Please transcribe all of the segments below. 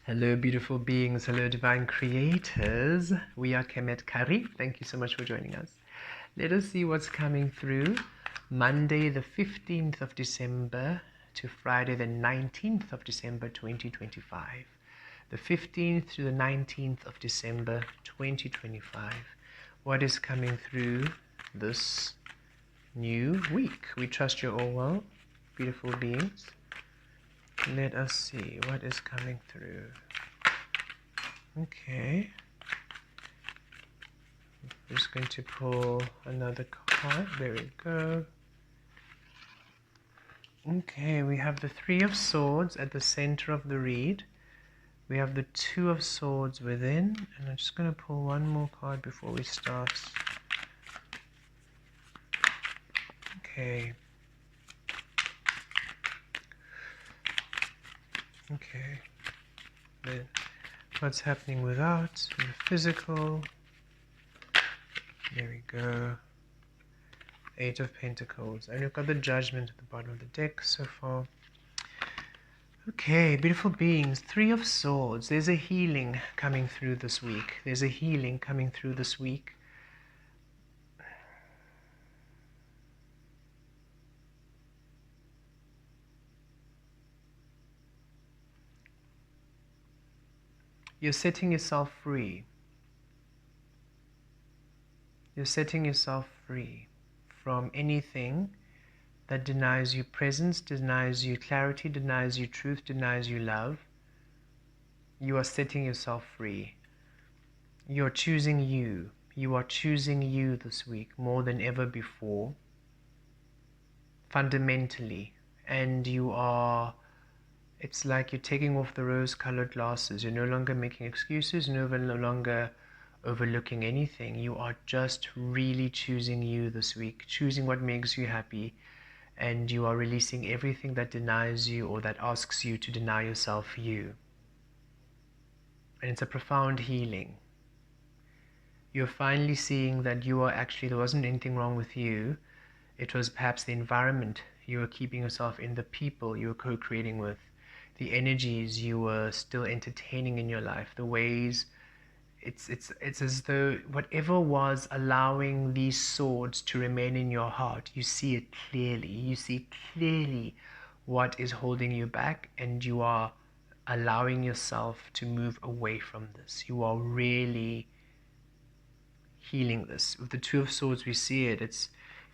Hello, beautiful beings. Hello, divine creators. We are Kemet Kah-Ri. Thank you so much for joining us. Let us see what's coming through Monday, the 15th of December to Friday, the 19th of December, 2025. The 15th to the 19th of December, 2025. What is coming through this new week? We trust you're all well, beautiful beings. Let us see what is coming through. Okay. I'm just going to pull another card. There we go. Okay, we have the Three of Swords at the center of the read. We have the Two of Swords within. And I'm just going to pull one more card before we start. Okay. Okay. Then what's happening without? In the physical. There we go. Eight of Pentacles. And we've got the Judgment at the bottom of the deck so far. Okay, beautiful beings. Three of Swords. There's a healing coming through this week. There's a healing coming through this week. You're setting yourself free. You're setting yourself free from anything that denies you presence, denies you clarity, denies you truth, denies you love. You are setting yourself free. You're choosing you. You are choosing you this week more than ever before, fundamentally. And you are, it's like you're taking off the rose-colored glasses. You're no longer making excuses, no longer overlooking anything. You are just really choosing you this week, choosing what makes you happy, and you are releasing everything that denies you or that asks you to deny yourself you. And it's a profound healing. You're finally seeing that you are actually, there wasn't anything wrong with you. It was perhaps the environment you were keeping yourself in, the people you were co-creating with, the energies you were still entertaining in your life, the ways. It's as though whatever was allowing these swords to remain in your heart, you see it clearly. You see clearly what is holding you back, and you are allowing yourself to move away from this. You are really healing this. With the Two of Swords, we see it. It's,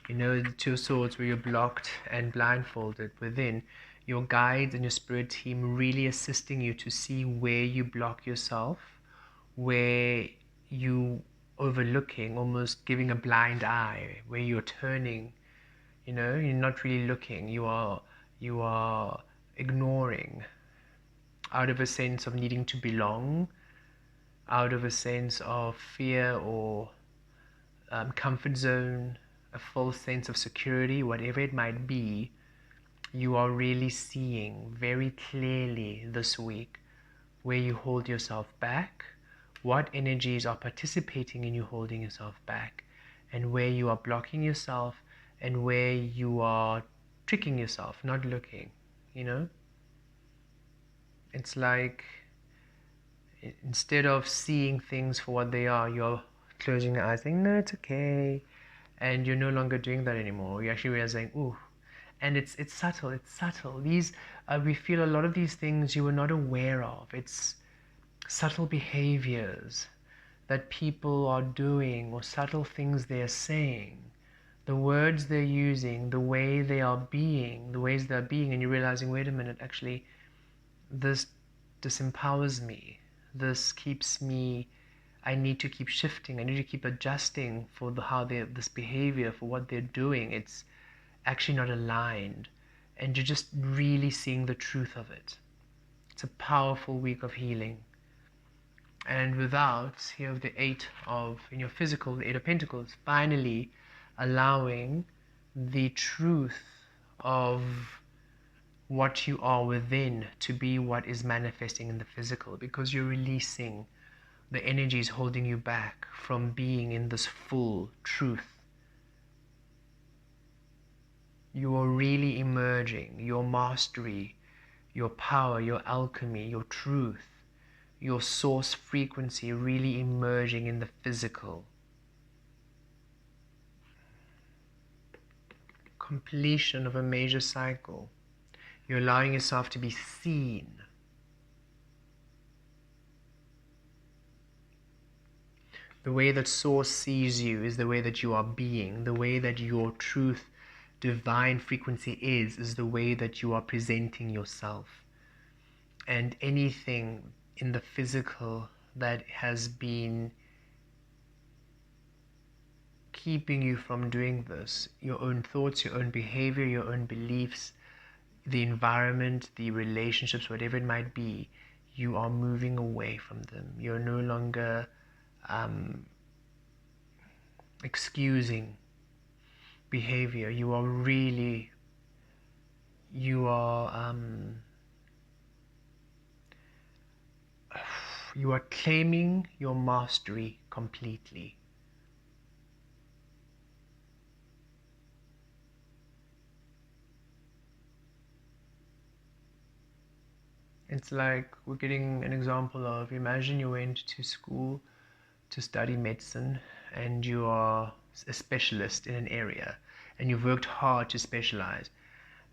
the Two of Swords where you're blocked and blindfolded within. Your guides and your spirit team really assisting you to see where you block yourself, where you overlooking, almost giving a blind eye, where you're turning, you're not really looking, you are ignoring, out of a sense of needing to belong, out of a sense of fear or comfort zone, a false sense of security, whatever it might be. You are really seeing very clearly this week where you hold yourself back, what energies are participating in you holding yourself back, and where you are blocking yourself, and where you are tricking yourself, not looking. It's like, instead of seeing things for what they are, you're closing your eyes saying, no, it's okay, and you're no longer doing that anymore. You're actually realizing, ooh. And it's subtle. These we feel a lot of these things you were not aware of. It's subtle behaviors that people are doing, or subtle things they're saying, the words they're using, the way they are being, the ways they're being, and you're realizing, wait a minute, actually, this disempowers me. This keeps me, I need to keep shifting. I need to keep adjusting for this behavior, for what they're doing. It's actually not aligned, and you're just really seeing the truth of it. It's a powerful week of healing. And without, here the Eight of, in your physical, the Eight of Pentacles, finally allowing the truth of what you are within to be what is manifesting in the physical, because you're releasing the energies holding you back from being in this full truth. You are really emerging your mastery, your power, your alchemy, your truth. your source frequency really emerging in the physical. Completion of a major cycle. You're allowing yourself to be seen. The way that Source sees you is the way that you are being. The way that your truth, divine frequency is the way that you are presenting yourself. And anything in the physical that has been keeping you from doing this, your own thoughts, your own behavior, your own beliefs, the environment, the relationships, whatever it might be, you are moving away from them. You're no longer excusing behavior. You are really, you are claiming your mastery completely. It's like we're getting an example of, imagine you went to school to study medicine and you are a specialist in an area and you've worked hard to specialize,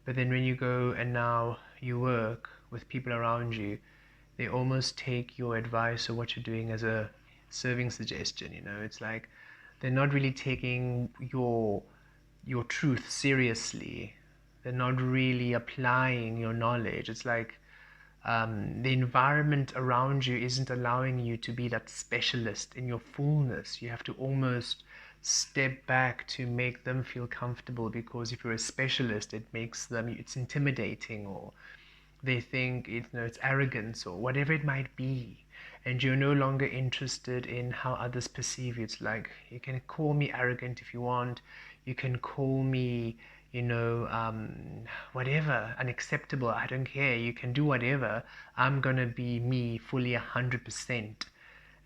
but then when you go and now you work with people around you, they almost take your advice or what you're doing as a serving suggestion. It's like they're not really taking your truth seriously. They're not really applying your knowledge. It's like the environment around you isn't allowing you to be that specialist in your fullness. You have to almost step back to make them feel comfortable, because if you're a specialist, it's intimidating, or they think it's arrogance or whatever it might be, and you're no longer interested in how others perceive you. It's like, you can call me arrogant if you want, you can call me whatever, unacceptable, I don't care, you can do whatever. I'm gonna be me fully 100%,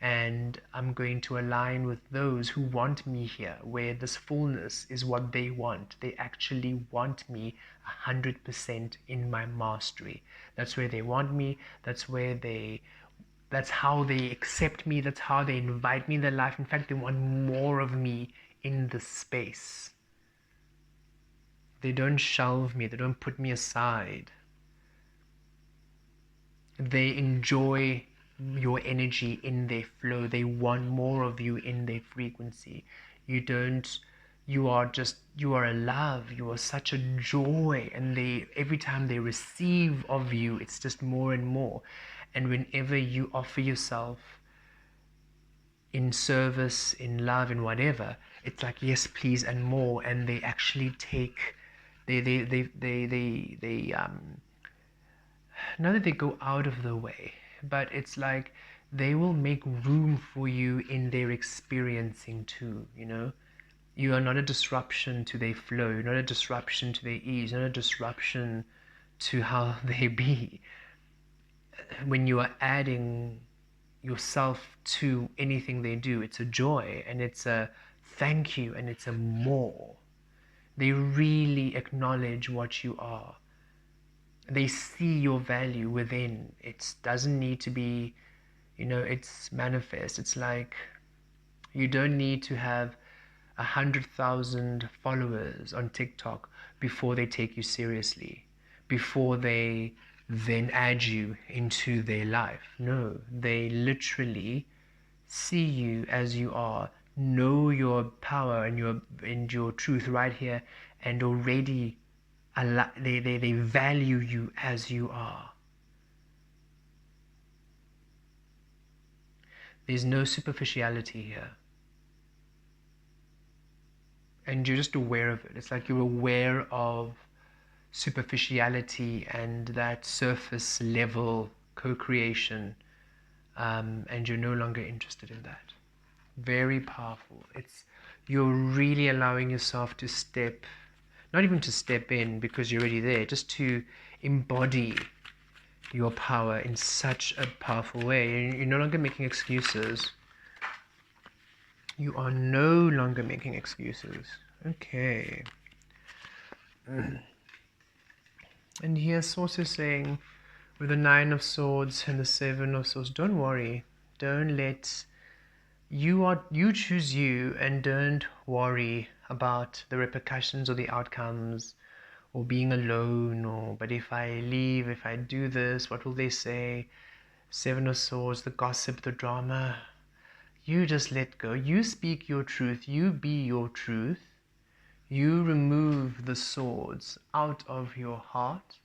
and I'm going to align with those who want me here, where this fullness is what they want. They actually want me 100% in my mastery. That's where they want me. That's how they accept me. That's how they invite me in their life. In fact, they want more of me in this space. They don't shelve me. They don't put me aside. They enjoy your energy in their flow. They want more of you in their frequency. You are a love. You are such a joy. And every time they receive of you, it's just more and more. And whenever you offer yourself in service, in love, in whatever, it's like, yes, please, and more. And they actually take, not that they go out of the way, but it's like they will make room for you in their experiencing too. You are not a disruption to their flow. You're not a disruption to their ease. You're not a disruption to how they be. When you are adding yourself to anything they do, it's a joy, and it's a thank you, and it's a more. They really acknowledge what you are. They see your value within. It doesn't need to be, it's manifest. It's like, you don't need to have 100,000 followers on TikTok before they take you seriously, before they then add you into their life. No, they literally see you as you are, know your power and your truth right here, and already they value you as you are. There's no superficiality here. And you're just aware of it. It's like you're aware of superficiality and that surface level co-creation, and you're no longer interested in that. Very powerful. You're really allowing yourself to step, not even to step in because you're already there, just to embody your power in such a powerful way. You're no longer making excuses. You are no longer making excuses. Okay. And here Source is saying, with the Nine of Swords and the Seven of Swords, don't worry. Don't let you choose you, and don't worry about the repercussions or the outcomes or being alone, or but if I leave, if I do this, what will they say? Seven of Swords, the gossip, the drama. You just let go. You speak your truth. You be your truth. You remove the swords out of your heart.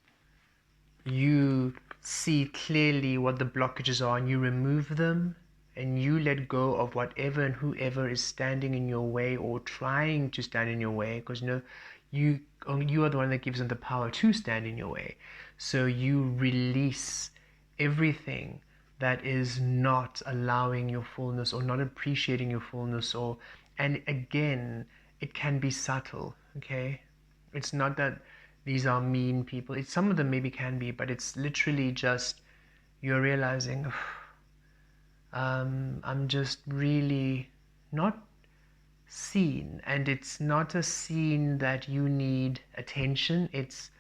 You see clearly what the blockages are and you remove them, and you let go of whatever and whoever is standing in your way or trying to stand in your way, because you are the one that gives them the power to stand in your way. So you release everything that is not allowing your fullness or not appreciating your fullness, or and again, it can be subtle, okay? It's not that these are mean people. Some of them maybe can be, but it's literally just you're realizing, I'm just really not seen. And it's not a scene that you need attention. It's,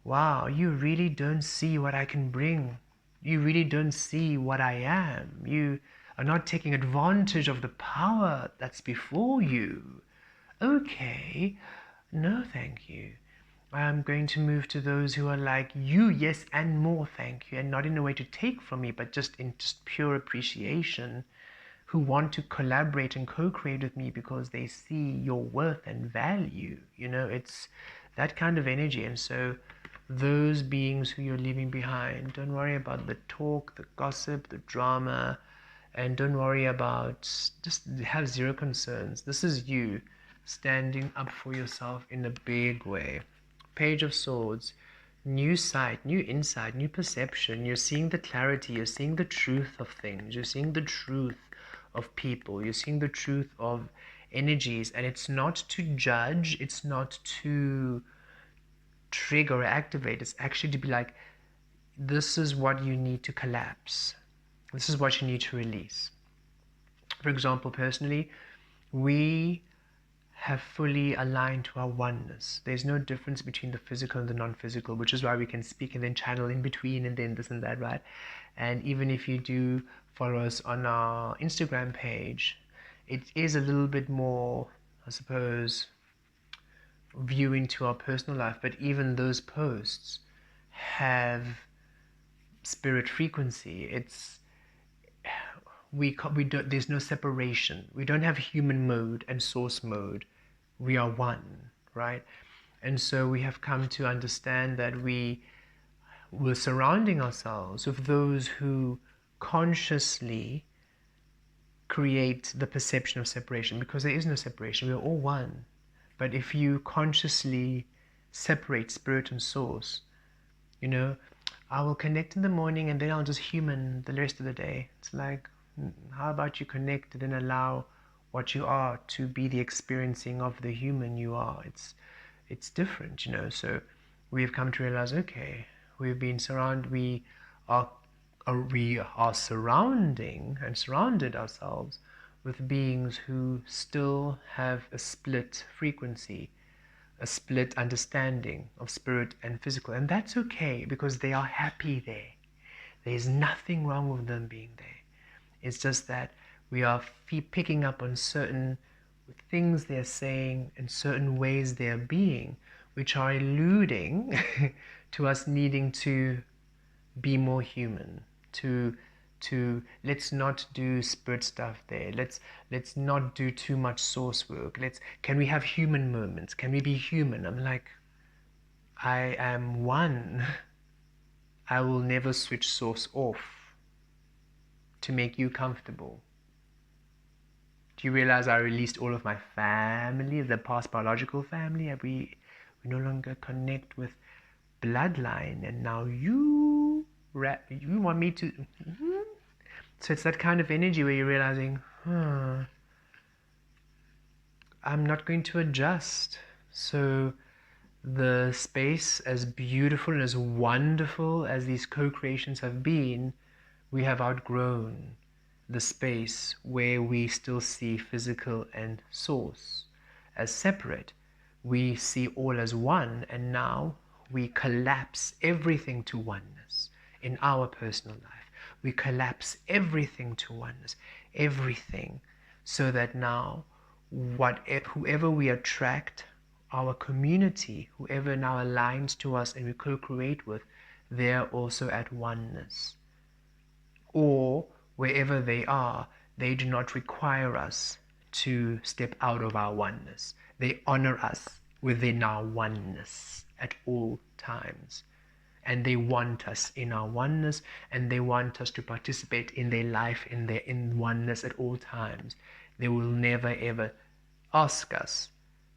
wow, you really don't see what I can bring. You really don't see what I am. You are not taking advantage of the power that's before you. Okay, no, thank you. I'm going to move to those who are like you, yes, and more, thank you, and not in a way to take from me, but just in just pure appreciation, who want to collaborate and co-create with me because they see your worth and value. It's that kind of energy. And so those beings who you're leaving behind, don't worry about the talk, the gossip, the drama, and don't worry about, just have zero concerns. This is you standing up for yourself in a big way. Page of Swords, new sight, new insight, new perception. You're seeing the clarity, you're seeing the truth of things, you're seeing the truth of people, you're seeing the truth of energies. And it's not to judge, it's not to trigger or activate, it's actually to be like, this is what you need to collapse, this is what you need to release. For example, personally, we have fully aligned to our oneness. There's no difference between the physical and the non-physical, which is why we can speak and then channel in between and then this and that, right? And even if you do follow us on our Instagram page, it is a little bit more, I suppose, view into our personal life, but even those posts have spirit frequency. We don't, there's no separation. We don't have human mode and source mode. We are one, right? And so we have come to understand that we're surrounding ourselves with those who consciously create the perception of separation, because there is no separation. We're all one. But if you consciously separate spirit and source, I will connect in the morning and then I'll just human the rest of the day. It's like, how about you connect and then allow what you are to be the experiencing of the human you are? It's different, So we've come to realize, okay, we are surrounding and surrounded ourselves with beings who still have a split frequency, a split understanding of spirit and physical. And that's okay, because they are happy there. There's nothing wrong with them being there. It's just that we are picking up on certain things they're saying and certain ways they're being, which are alluding to us needing to be more human, to let's not do spirit stuff there, let's not do too much source work, can we have human moments, can we be human? I'm like, I am one. I will never switch source off to make you comfortable. Do you realize I released all of my family, the past biological family? We no longer connect with bloodline, and now you want me to. So it's that kind of energy where you're realizing, I'm not going to adjust. So the space, as beautiful and as wonderful as these co-creations have been, we have outgrown the space where we still see physical and source as separate. We see all as one, and now we collapse everything to oneness. in our personal life. We collapse everything to oneness, everything, so that now whoever we attract, our community, whoever now aligns to us and we co-create with, they're also at oneness. Or wherever they are, they do not require us to step out of our oneness. They honor us within our oneness at all times. And they want us in our oneness, and they want us to participate in their life, in oneness at all times. They will never ever ask us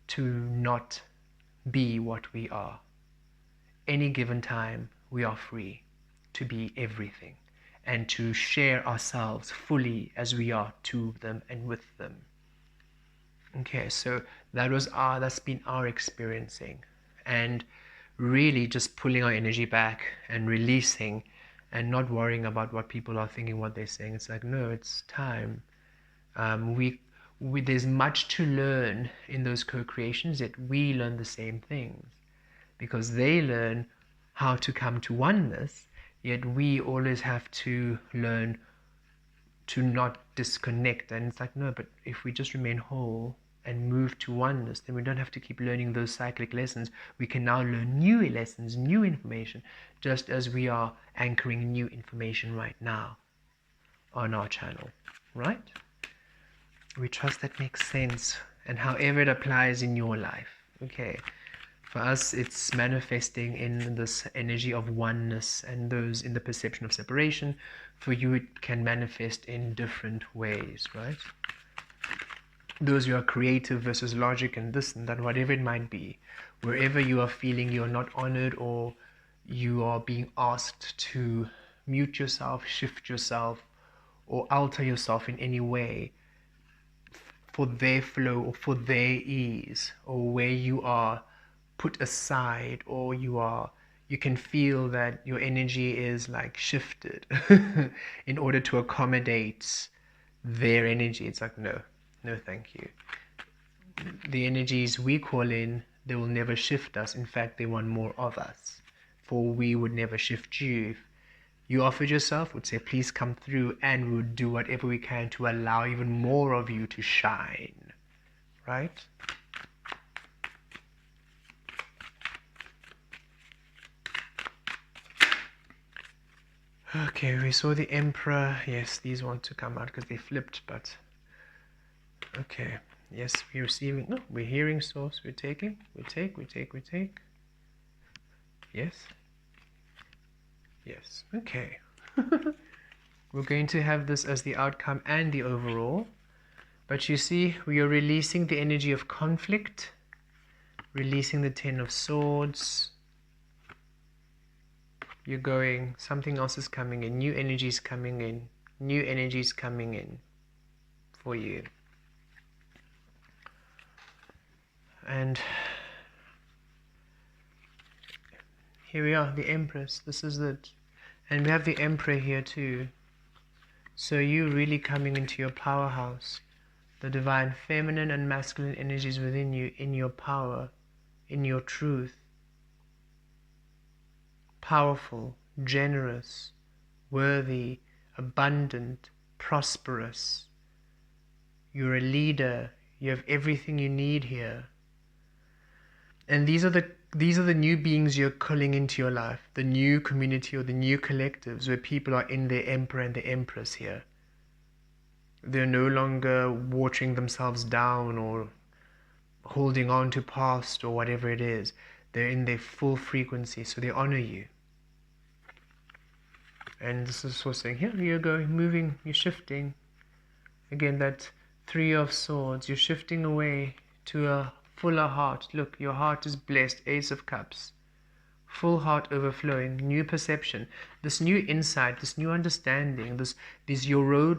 to not be what we are. Any given time, we are free to be everything and to share ourselves fully as we are to them and with them. Okay, so that's been our experiencing, and really just pulling our energy back and releasing and not worrying about what people are thinking, what they're saying. It's like, no, it's time. There's much to learn in those co-creations, yet we learn the same things because they learn how to come to oneness, yet we always have to learn to not disconnect. And it's like, no, but if we just remain whole and move to oneness, then we don't have to keep learning those cyclic lessons. We can now learn new lessons, new information, just as we are anchoring new information right now on our channel, right? We trust that makes sense, and however it applies in your life. Okay, for us it's manifesting in this energy of oneness, and those in the perception of separation. For you it can manifest in different ways, right? Those who are creative versus logic and this and that, whatever it might be, wherever you are feeling you're not honored, or you are being asked to mute yourself, shift yourself, or alter yourself in any way for their flow or for their ease, or where you are put aside, or you can feel that your energy is like shifted in order to accommodate their energy. It's like, no, thank you. The energies we call in, they will never shift us. In fact, they want more of us, for we would never shift you. If you offered yourself, would say, please come through, and we would do whatever we can to allow even more of you to shine, right? Okay, we saw the Emperor. Yes, these want to come out because they flipped, but okay. Yes, we're receiving. No, we're hearing source. We're taking. We take. Yes. Yes. Okay. We're going to have this as the outcome and the overall. But you see, we are releasing the energy of conflict, releasing the Ten of Swords. You're going, something else is coming in, new energies coming in, new energies coming in for you. And here we are, the Empress, this is it. And we have the Emperor here too. So you really coming into your powerhouse, the divine feminine and masculine energies within you, in your power, in your truth. Powerful, generous, worthy, abundant, prosperous. You're a leader. You have everything you need here. And these are the new beings you're calling into your life, the new community or the new collectives where people are in their Emperor and the Empress here. They're no longer watering themselves down or holding on to past or whatever it is. They're in their full frequency, so they honor you. And this is what's saying, here you're going, moving, you're shifting. Again, that Three of Swords, you're shifting away to a fuller heart. Look, your heart is blessed, Ace of Cups. Full heart overflowing, new perception, this new insight, this new understanding, your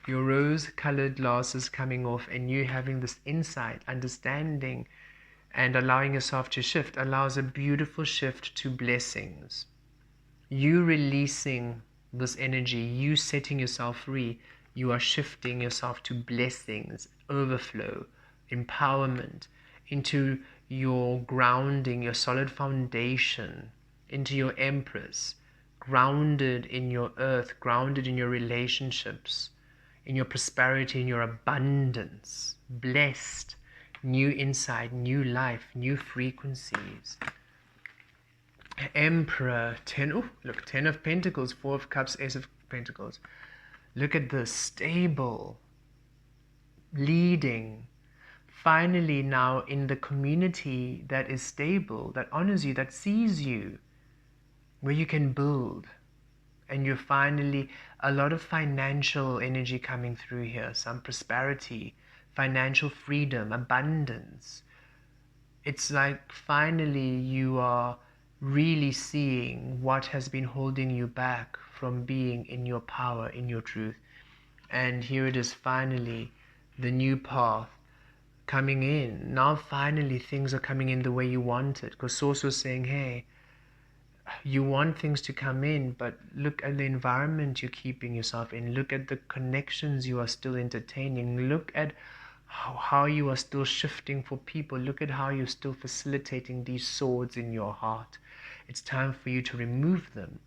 your rose-colored glasses coming off, and you having this insight, understanding, and allowing yourself to shift allows a beautiful shift to blessings. You releasing this energy, you setting yourself free, you are shifting yourself to blessings, overflow, empowerment, into your grounding, your solid foundation, into your Empress, grounded in your earth, grounded in your relationships, in your prosperity, in your abundance, blessed, new insight, new life, new frequencies. Emperor, 10, oh, look, 10 of Pentacles, 4 of Cups, Ace of Pentacles. Look at this, stable, leading, finally now in the community that is stable, that honors you, that sees you, where you can build. And you're finally, a lot of financial energy coming through here, some prosperity, financial freedom, abundance. It's like finally you are really seeing what has been holding you back from being in your power, in your truth. And here it is, finally, the new path coming in. Now finally things are coming in the way you want it. Because Source was saying, hey, you want things to come in, but look at the environment you're keeping yourself in. Look at the connections you are still entertaining. Look at how you are still shifting for people. Look at how you're still facilitating these swords in your heart. It's time for you to remove them.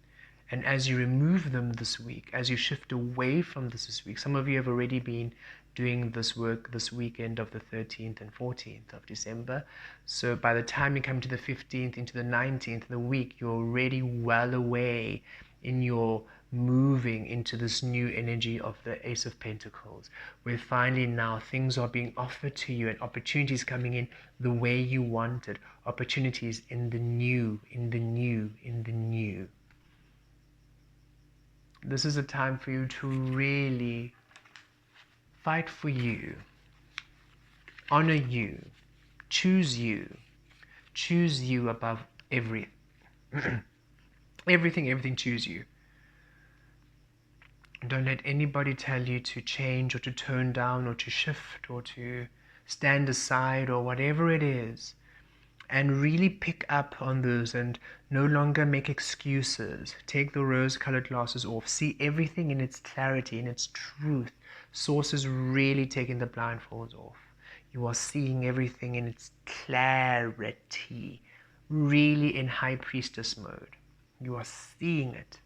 And as you remove them this week, as you shift away from this week, some of you have already been doing this work this weekend of the 13th and 14th of December. So by the time you come to the 15th into the 19th, the week, you're already well away in your moving into this new energy of the Ace of Pentacles, where finally now things are being offered to you and opportunities coming in the way you wanted, opportunities in the new, in the new, in the new. This is a time for you to really fight for you, honor you, choose you above everything. everything, choose you. Don't let anybody tell you to change or to tone down or to shift or to stand aside or whatever it is. And really pick up on those and no longer make excuses. Take the rose-colored glasses off. See everything in its clarity, in its truth. Source is really taking the blindfolds off. You are seeing everything in its clarity, really in High Priestess mode. You are seeing it.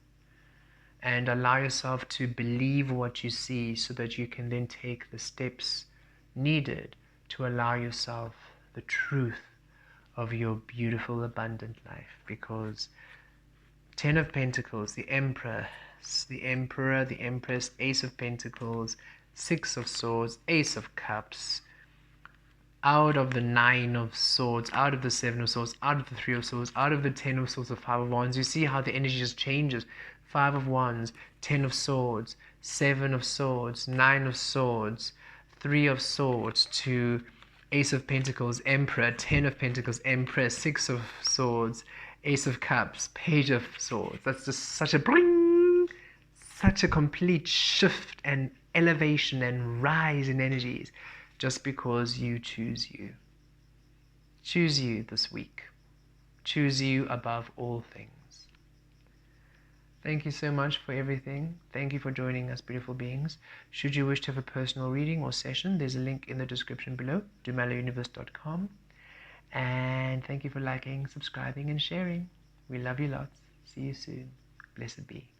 And allow yourself to believe what you see so that you can then take the steps needed to allow yourself the truth of your beautiful abundant life. Because 10 of Pentacles, the Emperor, the Empress, Ace of Pentacles, 6 of Swords, Ace of Cups, out of the 9 of Swords, out of the 7 of Swords, out of the 3 of Swords, out of the 10 of Swords, the 5 of Wands. You see how the energy just changes. 5 of Wands, 10 of Swords, 7 of Swords, 9 of Swords, 3 of Swords to Ace of Pentacles, Emperor, 10 of Pentacles, Empress, 6 of Swords, Ace of Cups, Page of Swords. That's just such a bring, such a complete shift and elevation and rise in energies just because you choose you. Choose you this week. Choose you above all things. Thank you so much for everything. Thank you for joining us, beautiful beings. Should you wish to have a personal reading or session, there's a link in the description below, dumalauniverse.com. And thank you for liking, subscribing, and sharing. We love you lots. See you soon. Blessed be.